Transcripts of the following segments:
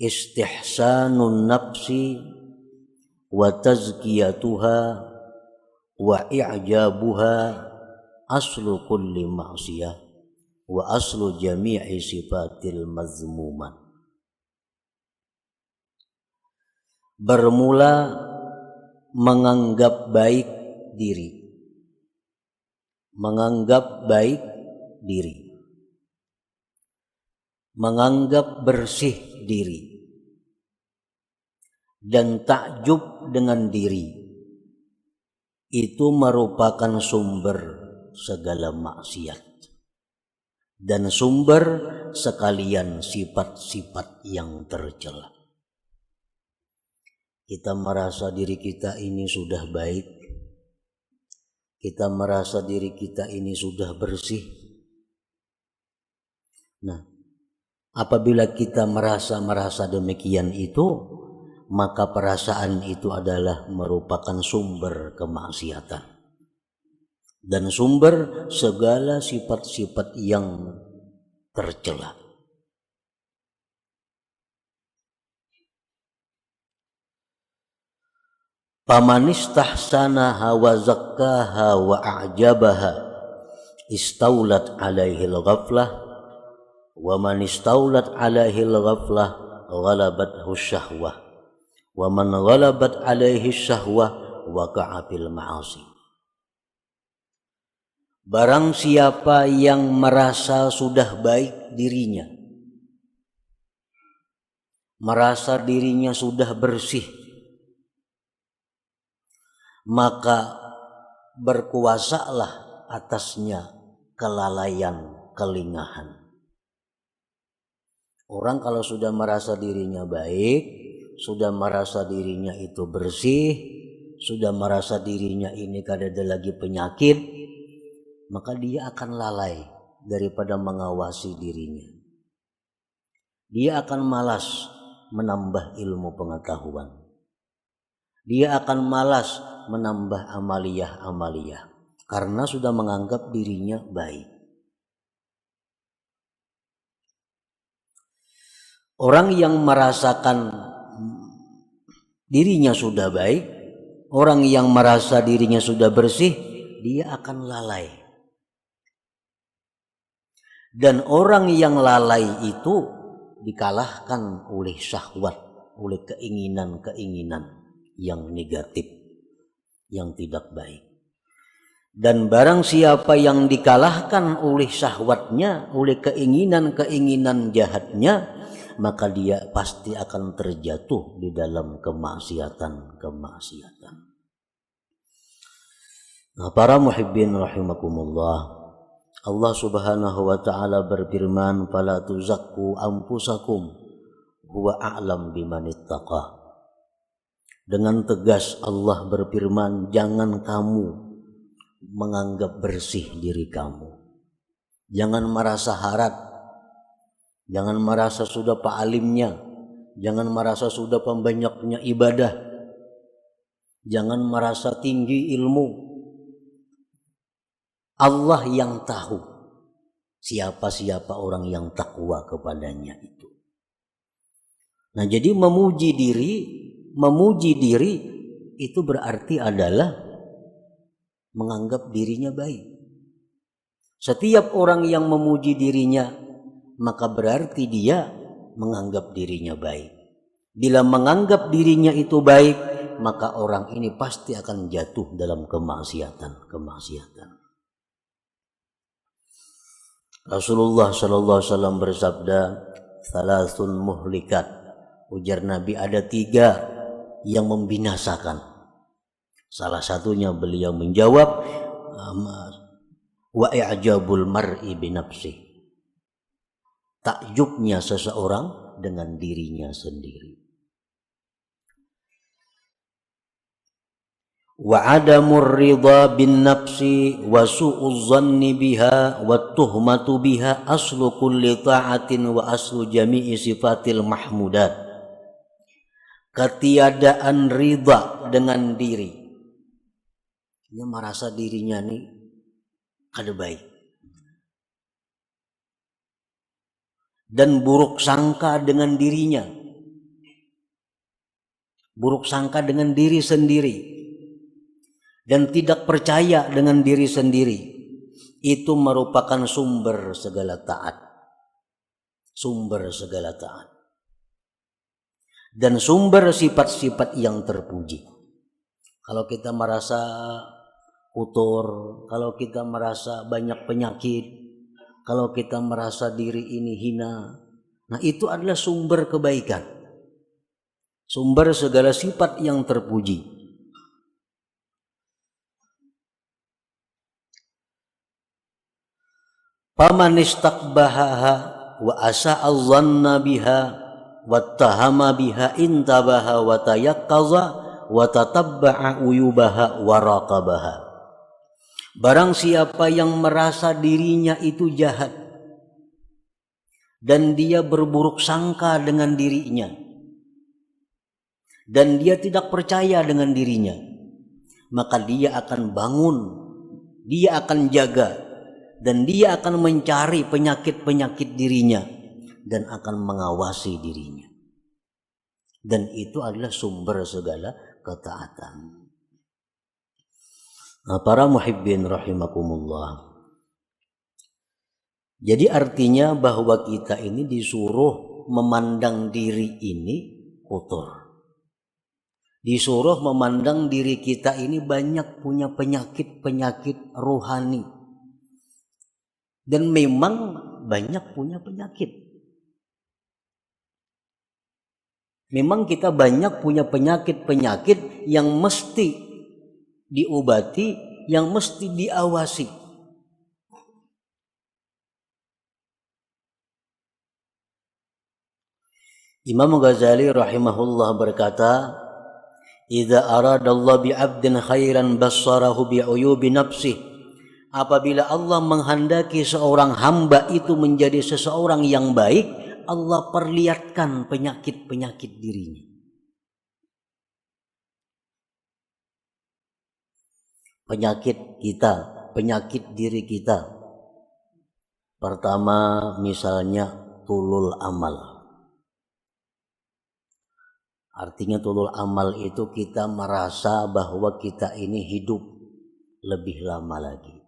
istihsanun nafsi wa tazkiyatuha wa i'jabuha aslu kulli ma'siyah wa aslu jami'i sifatil mazmumat. Bermula menganggap baik diri, menganggap baik diri, menganggap bersih diri, dan takjub dengan diri, itu merupakan sumber segala maksiat dan sumber sekalian sifat-sifat yang tercela. Kita merasa diri kita ini sudah baik, kita merasa diri kita ini sudah bersih. Nah, apabila kita merasa demikian itu, maka perasaan itu adalah merupakan sumber kemaksiatan dan sumber segala sifat-sifat yang tercela. Faman istahsanaha wa zakkaha wa a'jabaha istaulat alaihi al-ghaflah wa man istaulat alaihi al-ghaflah ghalabathu syahwah wa man ghalabat alaihi syahwah waqa'a fil ma'asi. Barang siapa yang merasa sudah baik dirinya, merasa dirinya sudah bersih, maka berkuasalah atasnya kelalaian, kelingahan. Orang kalau sudah merasa dirinya baik, sudah merasa dirinya itu bersih, sudah merasa dirinya ini kada ada lagi penyakit, maka dia akan lalai daripada mengawasi dirinya. Dia akan malas menambah ilmu pengetahuan. Dia akan malas menambah amaliyah-amaliyah karena sudah menganggap dirinya baik. Orang yang merasakan dirinya sudah baik, orang yang merasa dirinya sudah bersih, dia akan lalai. Dan orang yang lalai itu dikalahkan oleh syahwat, oleh keinginan-keinginan yang negatif, yang tidak baik. Dan barang siapa yang dikalahkan oleh syahwatnya, oleh keinginan-keinginan jahatnya, maka dia pasti akan terjatuh di dalam kemaksiatan. Nah, para muhibbin rahimakumullah, Allah Subhanahu wa taala berfirman, "Fala tuzakku anfusakum huwa a'lam bimanittaqa." Dengan tegas Allah berfirman, jangan kamu menganggap bersih diri kamu. Jangan merasa harat. Jangan merasa sudah pak alimnya. Jangan merasa sudah pembanyaknya ibadah. Jangan merasa tinggi ilmu. Allah yang tahu siapa-siapa orang yang takwa kepadanya itu. Nah, jadi memuji diri itu berarti adalah menganggap dirinya baik. Setiap orang yang memuji dirinya, maka berarti dia menganggap dirinya baik. Bila menganggap dirinya itu baik, maka orang ini pasti akan jatuh dalam kemaksiatan. Rasulullah sallallahu alaihi wasallam bersabda, "Salasun muhlikat." Ujar Nabi, ada 3 yang membinasakan. Salah satunya beliau menjawab, wa i'jabul mar'i binafsi. Takjubnya seseorang dengan dirinya sendiri. Wa adamur ridha bin nafsi wa su'uz zanni biha wa tuhmatu biha aslu kulli ta'atin wa aslu jami'i sifatil mahmudat. Ketiadaan ridha dengan diri. Dia merasa dirinya nih kada baik. Dan buruk sangka dengan dirinya. buruk sangka dengan diri sendiri, dan tidak percaya dengan diri sendiri, itu merupakan sumber segala taat. Sumber segala taat. Dan sumber sifat-sifat yang terpuji. Kalau kita merasa kotor, kalau kita merasa banyak penyakit, kalau kita merasa diri ini hina, nah itu adalah sumber kebaikan. Sumber segala sifat yang terpuji. Faman istakbahaha wa asa'adh-dhanna biha wattahama biha intabaha wa tayaqqaza wa tatabba'a uyubaha wa raqabaha. Barang siapa yang merasa dirinya itu jahat dan dia berburuk sangka dengan dirinya dan dia tidak percaya dengan dirinya, maka dia akan bangun, dia akan jaga, dan dia akan mencari penyakit-penyakit dirinya dan akan mengawasi dirinya. Dan itu adalah sumber segala ketaatan. Nah, para muhibbin rahimakumullah. Jadi artinya bahwa kita ini disuruh memandang diri ini kotor. Disuruh memandang diri kita ini banyak punya penyakit-penyakit rohani. Dan memang banyak punya penyakit. Memang kita banyak punya penyakit-penyakit yang mesti diobati, yang mesti diawasi. Imam Ghazali rahimahullah berkata, "Idza aradallahu bi'abdin khairan bassarahu bi'uyubi nafsih." Apabila Allah menghendaki seorang hamba itu menjadi seseorang yang baik, Allah perlihatkan penyakit-penyakit dirinya. Penyakit kita, penyakit diri kita. Pertama misalnya tulul amal. Artinya tulul amal itu kita merasa bahwa kita ini hidup lebih lama lagi.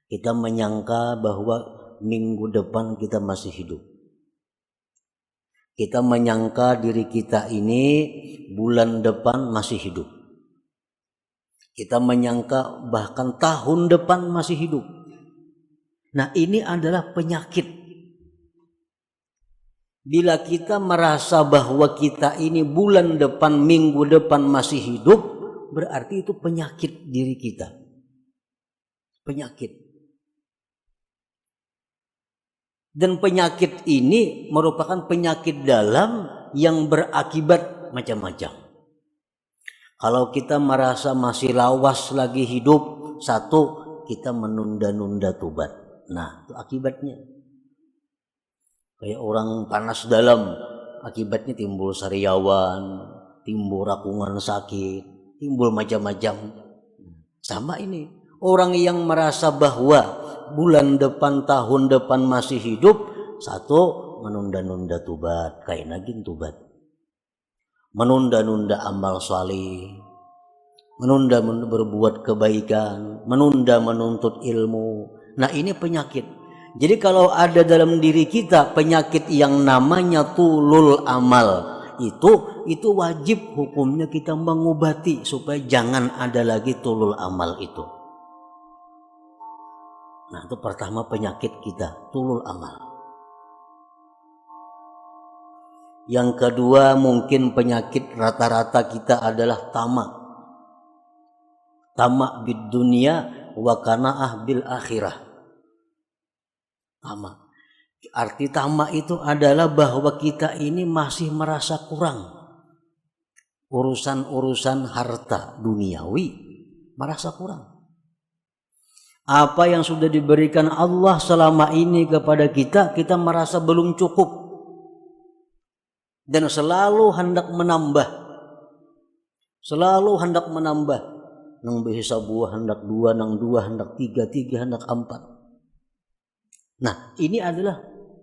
Kita menyangka bahwa minggu depan kita masih hidup. Kita menyangka diri kita ini bulan depan masih hidup. Kita menyangka bahkan tahun depan masih hidup. Nah, ini adalah penyakit. Bila kita merasa bahwa kita ini bulan depan, minggu depan masih hidup, berarti itu penyakit diri kita. Penyakit. Dan penyakit ini merupakan penyakit dalam yang berakibat macam-macam. Kalau kita merasa masih lawas lagi hidup, satu, kita menunda-nunda tobat. Nah, itu akibatnya. Kayak orang panas dalam, akibatnya timbul sariawan, timbul rakungan sakit, timbul macam-macam. Sama ini, orang yang merasa bahwa bulan depan, tahun depan masih hidup, satu, menunda-nunda tobat, kayak nagin tobat. Menunda-nunda amal salih, menunda berbuat kebaikan, menunda menuntut ilmu. Nah, ini penyakit. Jadi kalau ada dalam diri kita penyakit yang namanya tulul amal, itu wajib hukumnya kita mengobati supaya jangan ada lagi tulul amal itu. Nah, itu pertama penyakit kita, tulul amal. Yang kedua mungkin penyakit rata-rata kita adalah tamak. Tamak bid dunia wa qanaah bil akhirah. Tamak. Arti tamak itu adalah bahwa kita ini masih merasa kurang. Urusan-urusan harta duniawi merasa kurang. Apa yang sudah diberikan Allah selama ini kepada kita, kita merasa belum cukup. Dan selalu hendak menambah. Selalu hendak menambah. Nang bisa buah hendak dua, nang dua hendak tiga, tiga hendak empat. Nah, ini adalah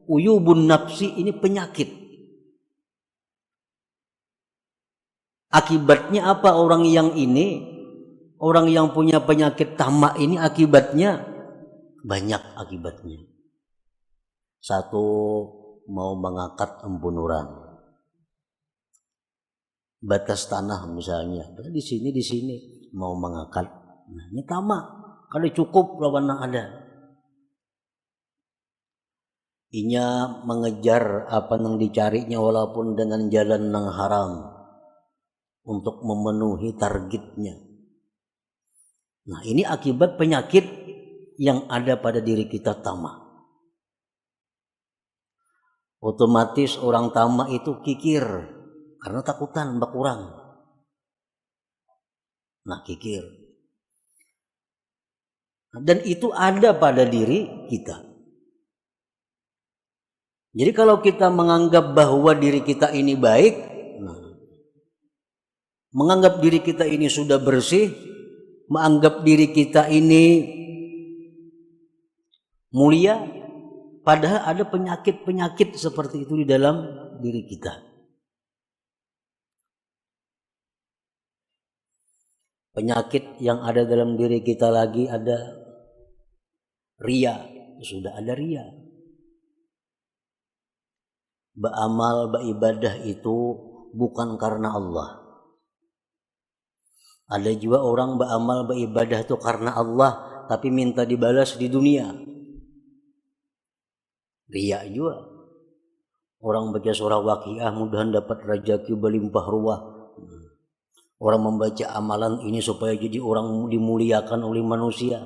uyubun nafsi, ini penyakit. Akibatnya apa orang yang punya penyakit tamak ini akibatnya banyak akibatnya. Satu, mau mengangkat embunuran. Batas tanah misalnya, di sini mau mengangkat. Nah, ini tamak, kada cukup lawan ada. Inya mengejar apa yang dicarinya walaupun dengan jalan yang haram untuk memenuhi targetnya. Nah, ini akibat penyakit yang ada pada diri kita tamak. Otomatis orang tamak itu kikir karena takutan berkurang. Nah, kikir. Dan itu ada pada diri kita. Jadi kalau kita menganggap bahwa diri kita ini baik, menganggap diri kita ini sudah bersih, menganggap diri kita ini mulia, padahal ada penyakit-penyakit seperti itu di dalam diri kita. Penyakit yang ada dalam diri kita lagi ada riya, sudah ada riya. Beramal, beribadah itu bukan karena Allah. Ada juga orang beramal, beribadah itu karena Allah, tapi minta dibalas di dunia. Riya juga. Orang baca surah Waqiah mudahan dapat rezeki berlimpah ruah. Orang membaca amalan ini supaya jadi orang dimuliakan oleh manusia.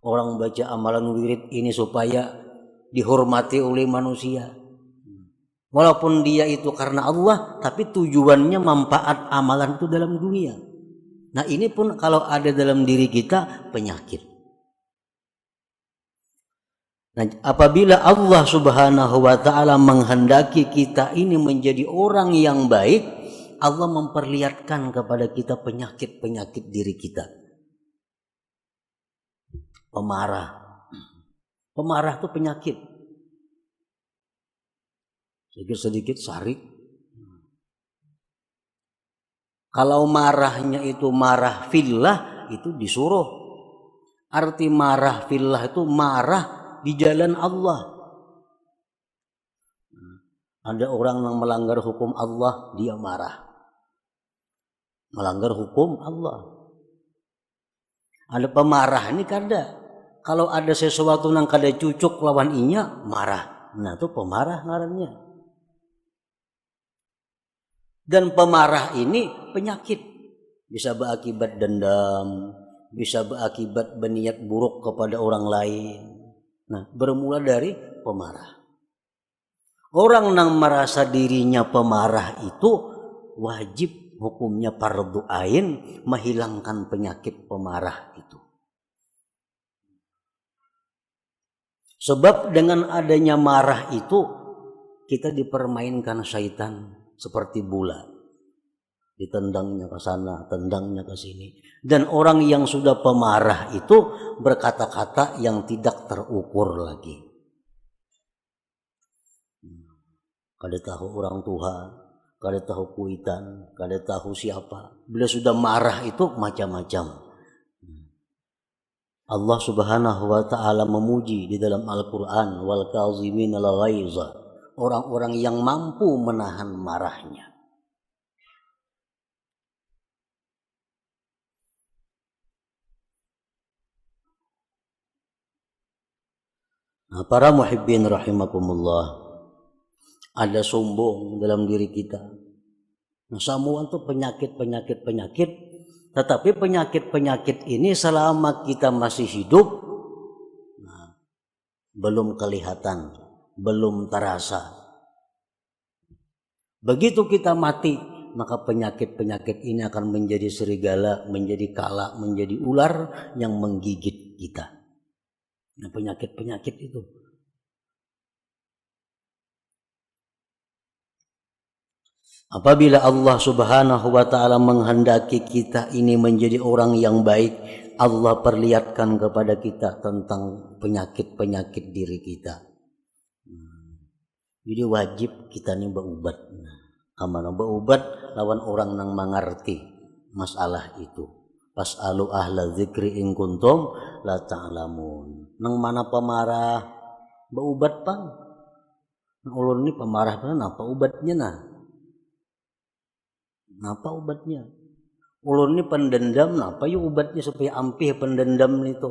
Orang baca amalan wirid ini supaya dihormati oleh manusia. Walaupun dia itu karena Allah, tapi tujuannya manfaat amalan itu dalam dunia. Nah, ini pun kalau ada dalam diri kita penyakit. Nah, apabila Allah Subhanahu wa taala menghendaki kita ini menjadi orang yang baik, Allah memperlihatkan kepada kita penyakit-penyakit diri kita. Pemarah. Pemarah itu penyakit. Sedikit-sedikit sarik. Kalau marahnya itu marah fillah, itu disuruh. Arti marah fillah itu marah di jalan Allah. Ada orang yang melanggar hukum Allah, dia marah. Melanggar hukum Allah. Ada pemarah ini kada. Kalau ada sesuatu yang kada cucuk lawan inya, marah. Nah, itu pemarah ngarannya. Dan pemarah ini penyakit, bisa berakibat dendam, bisa berakibat berniat buruk kepada orang lain. Nah, bermula dari pemarah. Orang yang merasa dirinya pemarah itu wajib hukumnya fardu ain menghilangkan penyakit pemarah itu. Sebab dengan adanya marah itu kita dipermainkan syaitan. Seperti bola, ditendangnya ke sana, tendangnya ke sini. Dan orang yang sudah pemarah itu berkata-kata yang tidak terukur lagi. Kada tahu orang tua, kada tahu kuitan, kada tahu siapa. Bila sudah marah itu macam-macam. Allah Subhanahu wa taala memuji di dalam Al-Qur'an, wal kazimin al ghaiza. Orang-orang yang mampu menahan marahnya. Nah, para muhibbin rahimakumullah, ada sombong dalam diri kita. Nah, semua itu penyakit, tetapi penyakit ini selama kita masih hidup, nah, belum kelihatan, belum terasa. Begitu kita mati, maka penyakit ini akan menjadi serigala, menjadi kala, menjadi ular yang menggigit kita. Nah, penyakit itu. Apabila Allah Subhanahu wa taala menghendaki kita ini menjadi orang yang baik, Allah perlihatkan kepada kita tentang penyakit diri kita. Jadi wajib kita ini berubat. Amana beubat lawan orang nang mangarti masalah itu. Pas'alu ahla dzikri in kuntum la ta'lamun. Nang mana pemarah beubat pang. Ulun ni pemarah pang napa ubatnya nah? Napa ubatnya? Ulun ni pendendam napa yuk ubatnya supaya ampih pendendam itu?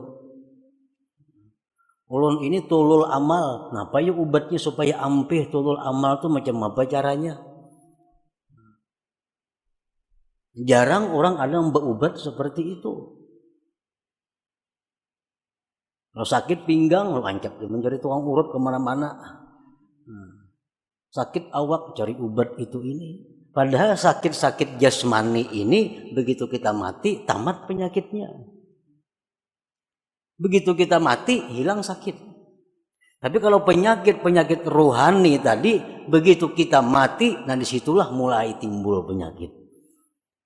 Ulun ini tulul amal, napa yuk ubatnya supaya ampih tulul amal tuh macam apa caranya? Jarang orang ada yang berubat seperti itu. Kalau sakit pinggang, lancap mencari tukang urut kemana-mana. Sakit awak cari obat itu ini. Padahal sakit-sakit jasmani ini begitu kita mati tamat penyakitnya. Begitu kita mati hilang sakit. Tapi kalau penyakit rohani tadi begitu kita mati, nah disitulah mulai timbul penyakit.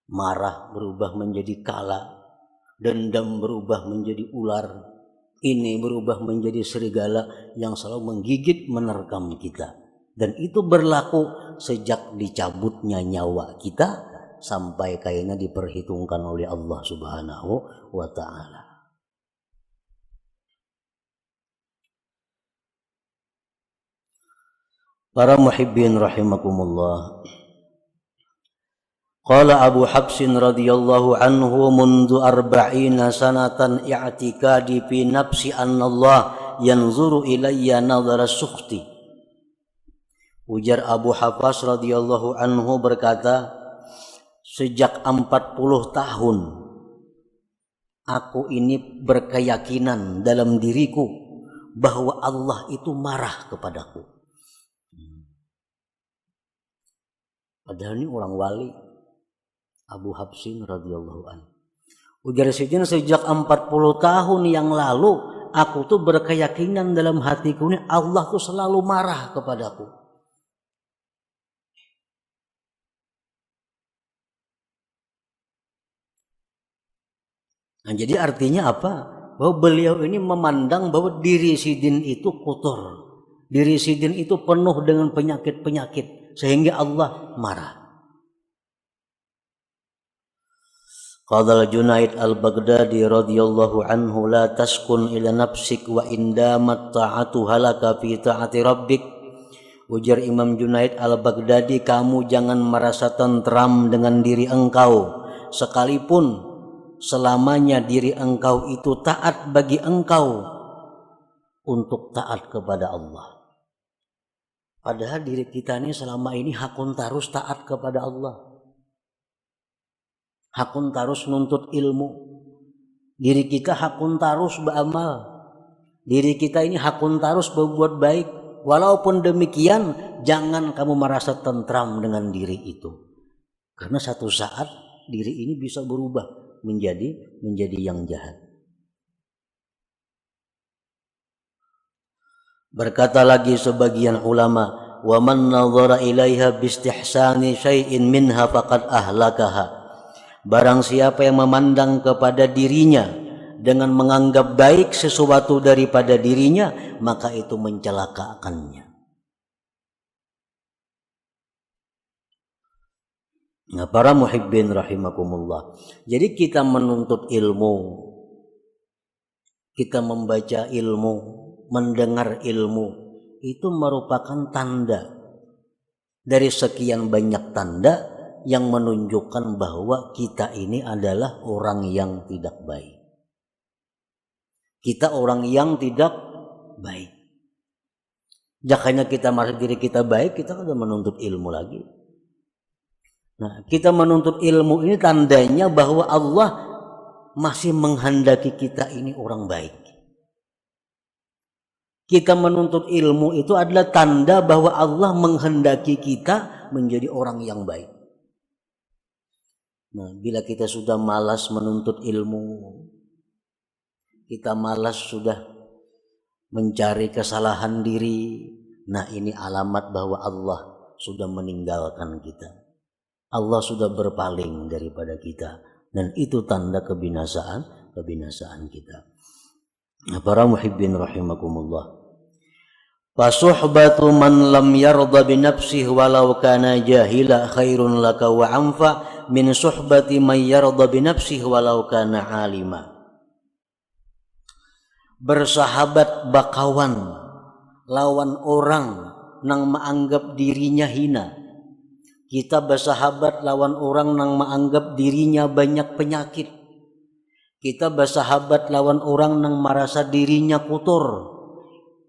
Marah berubah menjadi kala, dendam berubah menjadi ular, ini berubah menjadi serigala yang selalu menggigit menerkam kita. Dan itu berlaku sejak dicabutnya nyawa kita sampai kayaknya diperhitungkan oleh Allah Subhanahu wa ta'ala. Para muhibbin rahimakumullah. Qala Abu Habsin radhiyallahu anhu mundu arba'ina sanatan i'tikadi fi nafsi anna Allah yanzuru ilayya nadhara sukhti. Ujar Abu Hafs radhiyallahu anhu berkata, sejak 40 tahun aku ini berkeyakinan dalam diriku bahwa Allah itu marah kepadaku. Padahal ini orang wali, Abu Habsin radhiyallahu anhu. Ujar Sayyidina sejak 40 tahun yang lalu aku tuh berkeyakinan dalam hatiku ini Allah tuh selalu marah kepadaku. Nah, jadi artinya apa? Bahwa beliau ini memandang bahwa diri Sidin itu kotor. Diri Sidin itu penuh dengan penyakit-penyakit. Sehingga Allah marah. Qala Junaid al-Baghdadi radhiyallahu anhu la taskun ila nafsik wa indamat ta'atu halaka fi ta'ati rabbik. Ujar Imam Junaid al-Baghdadi, kamu jangan merasa tentram dengan diri engkau sekalipun selamanya diri engkau itu taat bagi engkau untuk taat kepada Allah. Padahal diri kita ini selama ini hakun tarus taat kepada Allah. Hakun tarus nuntut ilmu. Diri kita hakun tarus beramal. Diri kita ini hakun tarus berbuat baik. Walaupun demikian, jangan kamu merasa tentram dengan diri itu. Karena satu saat diri ini bisa berubah menjadi yang jahat. Berkata lagi sebagian ulama, wa man nadhara ilaiha bistihsani syai'in minha faqad ahlakaha. Barang siapa yang memandang kepada dirinya dengan menganggap baik sesuatu daripada dirinya, maka itu mencelakakannya. Nah, para muhibbin rahimakumullah. Jadi kita menuntut ilmu, kita membaca ilmu, mendengar ilmu, itu merupakan tanda dari sekian banyak tanda yang menunjukkan bahwa kita ini adalah orang yang tidak baik. Kita orang yang tidak baik. Jakanya kita merasa diri kita baik, kita sudah menuntut ilmu lagi. Nah, kita menuntut ilmu ini tandanya bahwa Allah masih menghendaki kita ini orang baik. Kita menuntut ilmu itu adalah tanda bahwa Allah menghendaki kita menjadi orang yang baik. Nah, bila kita sudah malas menuntut ilmu, kita malas sudah mencari kesalahan diri, nah ini alamat bahwa Allah sudah meninggalkan kita. Allah sudah berpaling daripada kita, dan itu tanda kebinasaan kita. Para muhibbin rahimakumullah. Fasuhbatu man lam yarda bi nafsihi walau kana jahila khairun laka wa anfa min suhbati man yarda bi nafsihi walau kana alima. Bersahabat bakawan lawan orang nang maanggap dirinya hina. Kita bersahabat lawan orang nang maanggap dirinya banyak penyakit. Kita bersahabat lawan orang nang merasa dirinya kotor.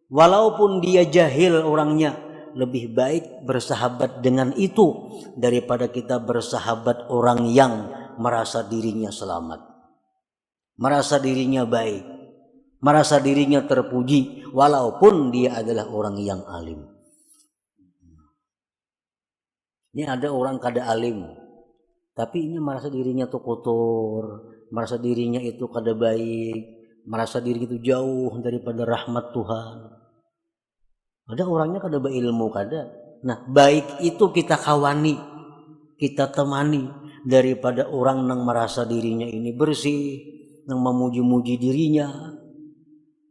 Walaupun dia jahil orangnya, lebih baik bersahabat dengan itu daripada kita bersahabat orang yang merasa dirinya selamat, merasa dirinya baik, merasa dirinya terpuji, walaupun dia adalah orang yang alim. Ini ada orang kada alim, tapi ini merasa dirinya tuh kotor, merasa dirinya itu kada baik, merasa diri itu jauh daripada rahmat Tuhan. Ada orangnya kada berilmu kada. Nah, baik itu kita kawani, kita temani daripada orang yang merasa dirinya ini bersih, yang memuji-muji dirinya,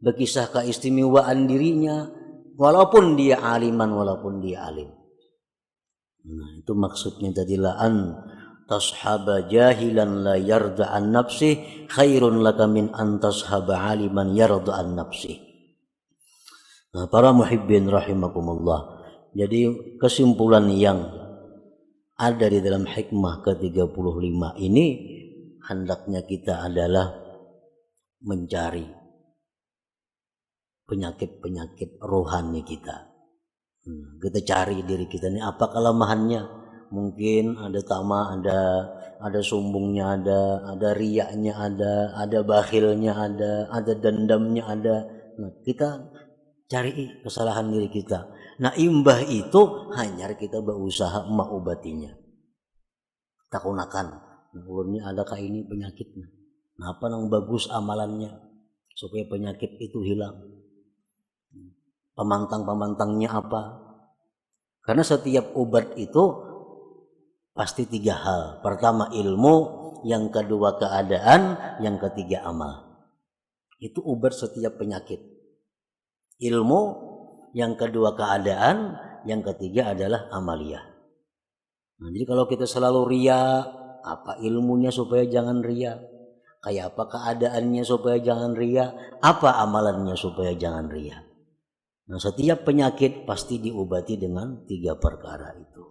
berkisah keistimewaan dirinya, walaupun dia aliman, walaupun dia alim. Nah, itu maksudnya tadi an tashaba jahilan la yarda an nafsi khairun laka min an tashaba aliman yarda an nafsi. Nah, para muhibbin rahimakumullah. Jadi kesimpulan yang ada di dalam hikmah ke-35 ini hendaknya kita adalah mencari penyakit-penyakit rohani kita. Kita cari diri kita ini apa kelemahannya. Mungkin ada tama, ada sombongnya, ada riyaknya, ada bakhilnya, ada dendamnya, ada. Nah, kita cari kesalahan diri kita. Nah, imbah itu hanya kita berusaha mengobatinya. Takunakan. Nah, ulunnya adakah ini penyakitnya? Nah, apa yang bagus amalannya supaya penyakit itu hilang? Pemantang-pemantangnya apa? Karena setiap obat itu pasti 3 hal. Pertama ilmu, yang kedua keadaan, yang ketiga amal. Itu obat setiap penyakit. Ilmu, yang kedua keadaan, yang ketiga adalah amaliyah. Nah, jadi kalau kita selalu ria, apa ilmunya supaya jangan ria? Kayak apa keadaannya supaya jangan ria? Apa amalannya supaya jangan ria? Nah, setiap penyakit pasti diobati dengan 3 perkara itu.